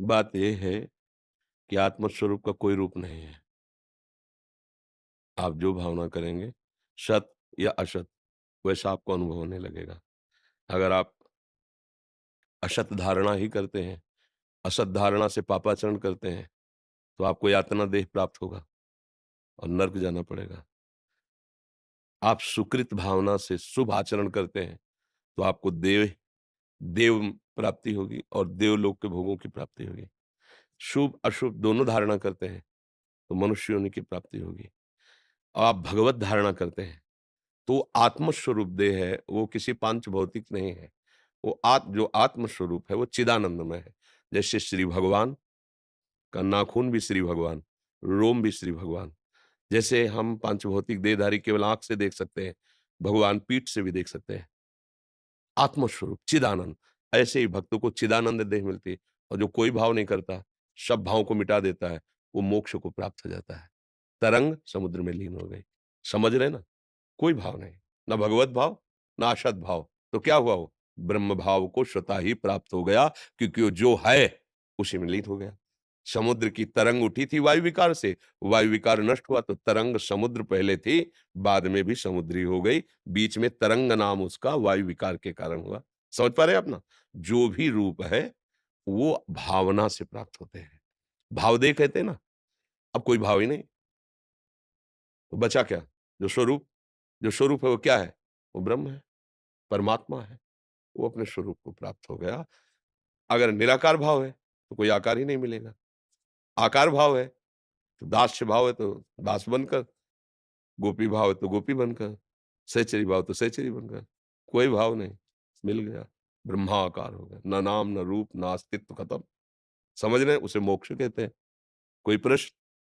बात ये है कि आत्मस्वरूप का कोई रूप नहीं है। आप जो भावना करेंगे, सत या असत, वैसा आपको अनुभव होने लगेगा। अगर आप असत धारणा ही करते हैं, असत धारणा से पापाचरण करते हैं, तो आपको यातना देह प्राप्त होगा और नर्क जाना पड़ेगा। आप सुकृत भावना से शुभ आचरण करते हैं, तो आपको देव देव प्राप्ति होगी और देवलोक के भोगों की प्राप्ति होगी। शुभ अशुभ दोनों धारणा करते हैं, तो मनुष्य योनि की प्राप्ति होगी। आप भगवत धारणा करते हैं, तो आत्मस्वरूप देह है, वो किसी पांच भौतिक नहीं है। वो जो आत्मस्वरूप है, वो चिदानंदमय है। जैसे श्री भगवान का नाखून भी श्री भगवान, रोम भी श्री भगवान। जैसे हम पांच भौतिक देहधारी केवल आंख से देख सकते हैं, भगवान पीठ से भी देख सकते हैं। आत्मस्वरूप चिदानंद, ऐसे ही भक्तों को चिदानंद देह मिलती है और जो कोई भाव नहीं करता, सब भाव को मिटा देता है, वो मोक्ष को प्राप्त हो जाता है। तरंग समुद्र में लीन हो गई। समझ रहे ना? कोई भाव नहीं, ना भगवत भाव, ना असत भाव। तो क्या हुआ वो? ब्रह्म भाव को स्वतः ही प्राप्त हो गया, क्योंकि वो जो है, उसी में लीन हो गया। समुद्र की तरंग उठी थी वायु विकार से, वायु विकार नष्ट हुआ तो तरंग समुद्र पहले थी, बाद में भी समुद्री हो गई। बीच में तरंग नाम उसका वायु विकार के कारण हुआ। समझ पा रहे हैं आप ना? जो भी रूप है, वो भावना से प्राप्त होते हैं। भावदेह कहते हैं ना, अब कोई भाव ही नहीं, तो बचा क्या? जो स्वरूप, जो स्वरूप है वो क्या है? वो ब्रह्म है, परमात्मा है। वो अपने स्वरूप को प्राप्त हो गया। अगर निराकार भाव है, तो कोई आकार ही नहीं मिलेगा। आकार भाव है, तो दास्य भाव है तो दास बनकर, गोपी भाव है तो गोपी बनकर, सहचरी भाव तो सहचरी बनकर। कोई भाव नहीं, मिल गया, ब्रह्माकार हो गया। ना नाम, ना रूप, ना अस्तित्व, खत्म। समझ रहे हैं? उसे मोक्ष कहते हैं। कोई प्रश्न?